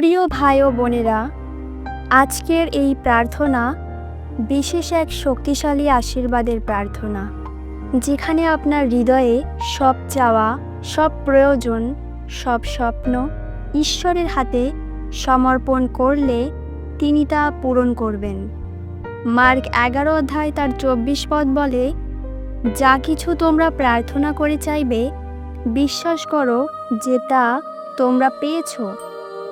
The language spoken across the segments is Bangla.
প্রিয় ভাই ও বোনেরা, আজকের এই প্রার্থনা বিশেষ এক শক্তিশালী আশীর্বাদের প্রার্থনা, যেখানে আপনার হৃদয়ে সব চাওয়া, সব প্রয়োজন, সব স্বপ্ন ঈশ্বরের হাতে সমর্পণ করলে তিনি তা পূরণ করবেন। মার্ক 11 অধ্যায় তার 24 পদ বলে, যা কিছু তোমরা প্রার্থনা করে চাইবে, বিশ্বাস করো যে তা তোমরা পেয়েছ,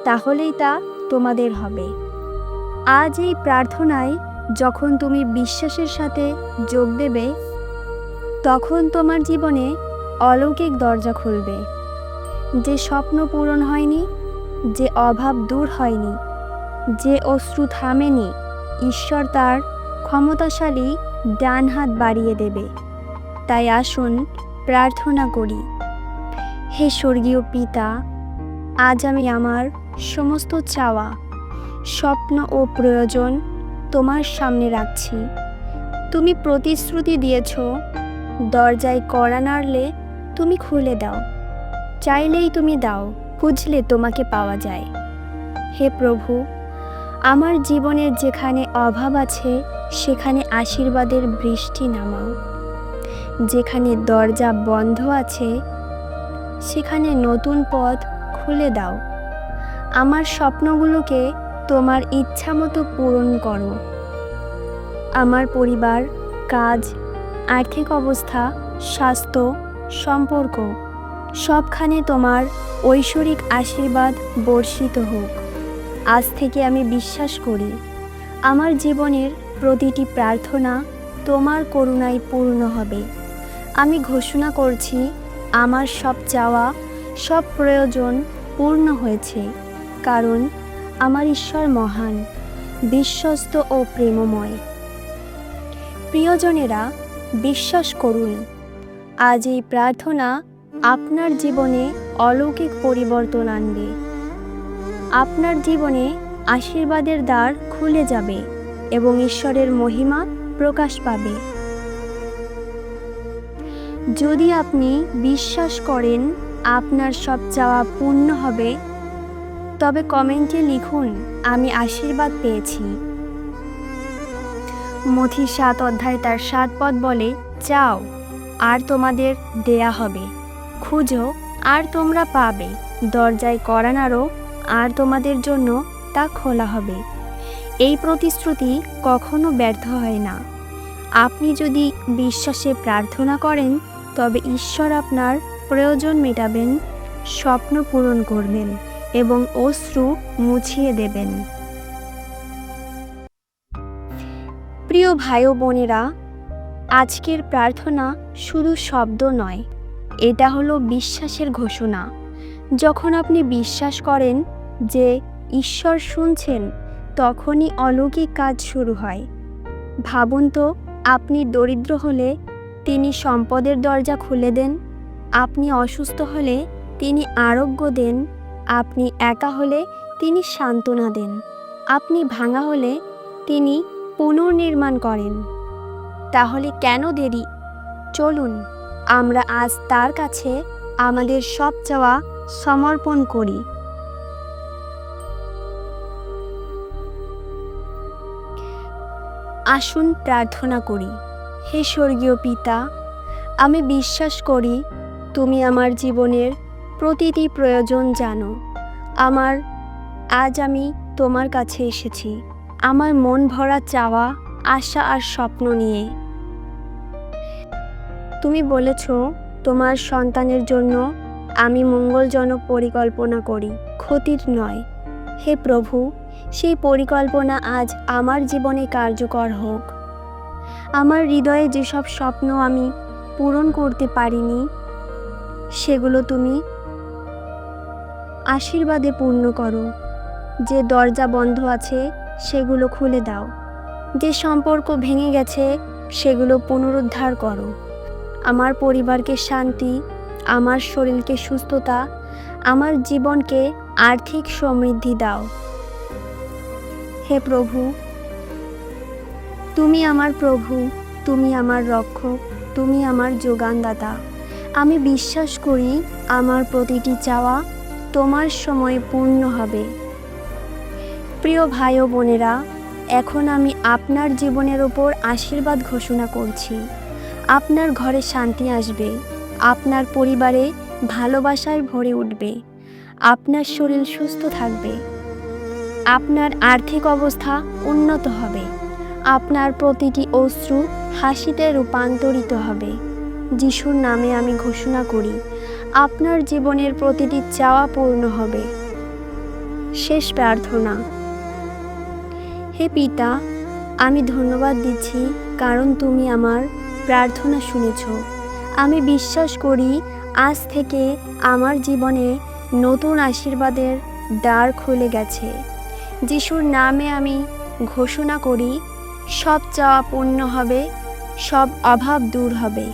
তাহলেই তা তোমাদের হবে। আজ এই প্রার্থনায় যখন তুমি বিশ্বাসের সাথে যোগ দেবে, তখন তোমার জীবনে অলৌকিক দরজা খুলবে। যে স্বপ্ন পূরণ হয়নি, যে অভাব দূর হয়নি, যে অশ্রু থামেনি, ঈশ্বর তার ক্ষমতাশালী ডান হাত বাড়িয়ে দেবে। তাই আসুন প্রার্থনা করি। হে স্বর্গীয় পিতা, আজ আমি আমার সমস্ত চাওয়া, স্বপ্ন ও প্রয়োজন তোমার সামনে রাখছি। তুমি প্রতিশ্রুতি দিয়েছ, দরজায় কড়া নাড়লে তুমি খুলে দাও, চাইলেই তুমি দাও, খুঁজলে তোমাকে পাওয়া যায়। হে প্রভু, আমার জীবনের যেখানে অভাব আছে সেখানে আশীর্বাদের বৃষ্টি নামাও। যেখানে দরজা বন্ধ আছে সেখানে নতুন পথ খুলে দাও। আমার স্বপ্নগুলোকে তোমার ইচ্ছা মতো পূরণ করো। আমার পরিবার, কাজ, আর্থিক অবস্থা, স্বাস্থ্য, সম্পর্ক সবখানে তোমার ঐশ্বরিক আশীর্বাদ বর্ষিত হোক। আজ থেকে আমি বিশ্বাস করি, আমার জীবনের প্রতিটি প্রার্থনা তোমার করুণায় পূর্ণ হবে। আমি ঘোষণা করছি, আমার সব চাওয়া, সব প্রয়োজন পূর্ণ হয়েছে, কারণ আমার ঈশ্বর মহান, বিশ্বস্ত ও প্রেমময়। প্রিয়জনেরা, বিশ্বাস করুন, আজ এই প্রার্থনা আপনার জীবনে অলৌকিক পরিবর্তন আনবে। আপনার জীবনে আশীর্বাদের দ্বার খুলে যাবে এবং ঈশ্বরের মহিমা প্রকাশ পাবে। যদি আপনি বিশ্বাস করেন আপনার সব চাওয়া পূর্ণ হবে, তবে কমেন্টে লিখুন, আমি আশীর্বাদ পেয়েছি। মথি 7 অধ্যায় তার 7 পদ বলে, চাও আর তোমাদের দেয়া হবে, খুঁজো আর তোমরা পাবে, দরজায় কড়া নাড়ো আর তোমাদের জন্য তা খোলা হবে। এই প্রতিশ্রুতি কখনো ব্যর্থ হয় না। আপনি যদি বিশ্বাসে প্রার্থনা করেন, তবে ঈশ্বর আপনার প্রয়োজন মেটাবেন, স্বপ্ন পূরণ করবেন এবং অশ্রু মুছিয়ে দেবেন। প্রিয় ভাই ও বোনেরা, আজকের প্রার্থনা শুধু শব্দ নয়, এটা হলো বিশ্বাসের ঘোষণা। যখন আপনি বিশ্বাস করেন যে ঈশ্বর শুনছেন, তখনই অলৌকিক কাজ শুরু হয়। ভাবুন তো, আপনি দরিদ্র হলে তিনি সম্পদের দরজা খুলে দেন, আপনি অসুস্থ হলে তিনি আরোগ্য দেন, আপনি একা হলে তিনি সান্ত্বনা দেন, আপনি ভাঙা হলে তিনি পুনর্নির্মাণ করেন। তাহলে কেন দেরি? চলুন আমরা আজ তার কাছে আমাদের সব চাওয়া সমর্পণ করি। আসুন প্রার্থনা করি। হে স্বর্গীয় পিতা, আমি বিশ্বাস করি তুমি আমার জীবনের প্রতিটি প্রয়োজন জানো। আজ আমি তোমার কাছে এসেছি, আমার মন ভরা চাওয়া, আশা আর স্বপ্ন নিয়ে। তুমি বলেছ তোমার সন্তানের জন্য আমি মঙ্গলজনক পরিকল্পনা করি, ক্ষতির নয়। হে প্রভু, সেই পরিকল্পনা আজ আমার জীবনে কার্যকর হোক। আমার হৃদয়ে যেসব স্বপ্ন আমি পূরণ করতে পারিনি, সেগুলো তুমি আশীর্বাদে পূর্ণ করো। যে দরজা বন্ধ আছে সেগুলো খুলে দাও, যে সম্পর্ক ভেঙে গেছে সেগুলো পুনরুদ্ধার করো। আমার পরিবারকে শান্তি, আমার শরীরকে সুস্থতা, আমার জীবনকে আর্থিক সমৃদ্ধি দাও। হে প্রভু, তুমি আমার প্রভু, তুমি আমার রক্ষক, তুমি আমার যোগানদাতা। আমি বিশ্বাস করি আমার প্রতিটি চাওয়া তোমার সময়ে পূর্ণ হবে। প্রিয় ভাই ও বোনেরা, এখন আমি আপনার জীবনের ওপর আশীর্বাদ ঘোষণা করছি। আপনার ঘরে শান্তি আসবে, আপনার পরিবারে ভালোবাসায় ভরে উঠবে, আপনার শরীর সুস্থ থাকবে, আপনার আর্থিক অবস্থা উন্নত হবে, আপনার প্রতিটি অশ্রু হাসিতে রূপান্তরিত হবে। যিশুর নামে আমি ঘোষণা করি, আপনার জীবনের প্রতিটি চাওয়া পূর্ণ হবে। শেষ প্রার্থনা। হে পিতা, আমি ধন্যবাদ দিচ্ছি কারণ তুমি আমার প্রার্থনা শুনেছ। আমি বিশ্বাস করি আজ থেকে আমার জীবনে নতুন আশীর্বাদের দ্বার খুলে গেছে। যিশুর নামে আমি ঘোষণা করি, সব চাওয়া পূর্ণ হবে, সব অভাব দূর হবে,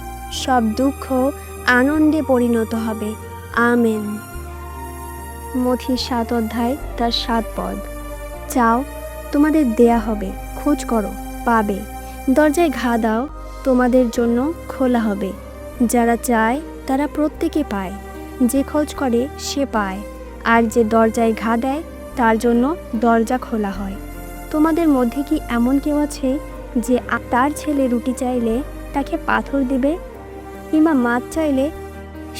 সব দুঃখ আনন্দে পরিণত হবে। আমেন। মথি 7 অধ্যায় তার 7 পদ। চাও, তোমাদের দেয়া হবে, খোঁজ করো, পাবে, দরজায় ঘা দাও, তোমাদের জন্য খোলা হবে। যারা চায় তারা প্রত্যেকে পায়, যে খোঁজ করে সে পায়, আর যে দরজায় ঘা দেয় তার জন্য দরজা খোলা হয়। তোমাদের মধ্যে কি এমন কেউ আছে যে তার ছেলে রুটি চাইলে তাকে পাথর দেবে, কিংবা মাছ চাইলে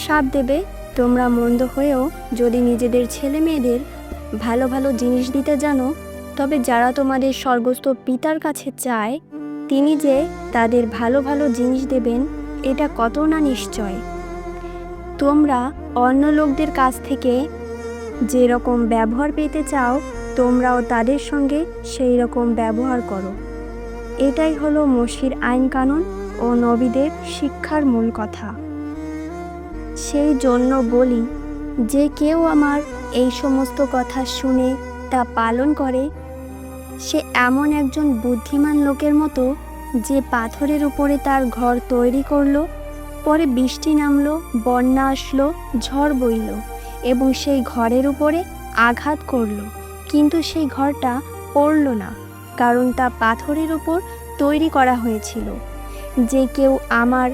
সাপ দেবে? তোমরা মন্দ হয়েও যদি নিজেদের ছেলে মেয়েদের ভালো ভালো জিনিস দিতে জানো, তবে যারা তোমাদের স্বর্গস্থ পিতার কাছে চায়, তিনি যে তাদের ভালো ভালো জিনিস দেবেন, এটা কত না নিশ্চয়। তোমরা অন্য লোকদের কাছ থেকে যে রকম ব্যবহার পেতে চাও, তোমরাও তাদের সঙ্গে সেই রকম ব্যবহার করো। এটাই হলো মসির আইন কানুন ও নবীদের শিক্ষার মূল কথা। সেই জন্য বলি, যে কেউ আমার এই সমস্ত কথা শুনে তা পালন করে, সে এমন একজন বুদ্ধিমান লোকের মতো, যে পাথরের উপরে তার ঘর তৈরি করলো। পরে বৃষ্টি নামলো, বন্যা আসলো, ঝড় বইল এবং সেই ঘরের উপরে আঘাত করলো, কিন্তু সেই ঘরটা পড়ল না, কারণ তা পাথরের উপর তৈরি করা হয়েছিল। যে কেউ আমার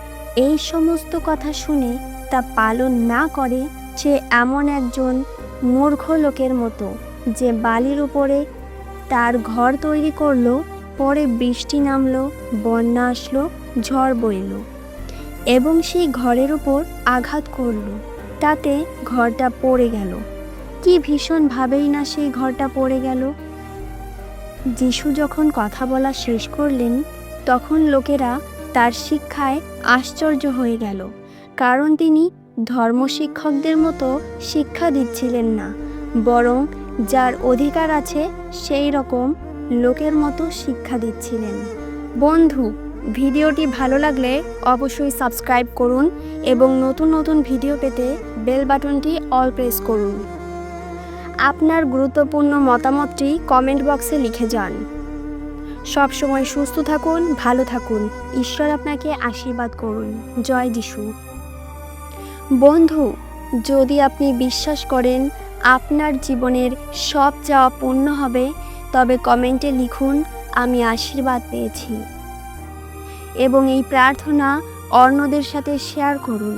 এই সমস্ত কথা শুনে তা পালন না করে, সে এমন একজন মূর্খ লোকের মতো, যে বালির উপরে তার ঘর তৈরি করলো। পরে বৃষ্টি নামলো, বন্যা আসলো, ঝড় বইল এবং সেই ঘরের উপর আঘাত করলো, তাতে ঘরটা পড়ে গেল। কি ভীষণভাবেই না সেই ঘরটা পড়ে গেল। যিশু যখন কথা বলা শেষ করলেন, তখন লোকেরা তার শিক্ষায় আশ্চর্য হয়ে গেল, কারণ তিনি ধর্মশিক্ষকদের মতো শিক্ষা দিচ্ছিলেন না, বরং যার অধিকার আছে সেই রকম লোকের মতো শিক্ষা দিচ্ছিলেন। বন্ধু, ভিডিওটি ভালো লাগলে অবশ্যই সাবস্ক্রাইব করুন এবং নতুন নতুন ভিডিও পেতে বেল বাটনটি অল প্রেস করুন। আপনার গুরুত্বপূর্ণ মতামতটি কমেন্ট বক্সে লিখে যান। সব সময় সুস্থ থাকুন, ভালো থাকুন। ঈশ্বর আপনাকে আশীর্বাদ করুন। জয় যিশু। বন্ধু, যদি আপনি বিশ্বাস করেন আপনার জীবনের সব চাওয়া পূর্ণ হবে, তবে কমেন্টে লিখুন, আমি আশীর্বাদ পেয়েছি, এবং এই প্রার্থনা অন্যদের সাথে শেয়ার করুন।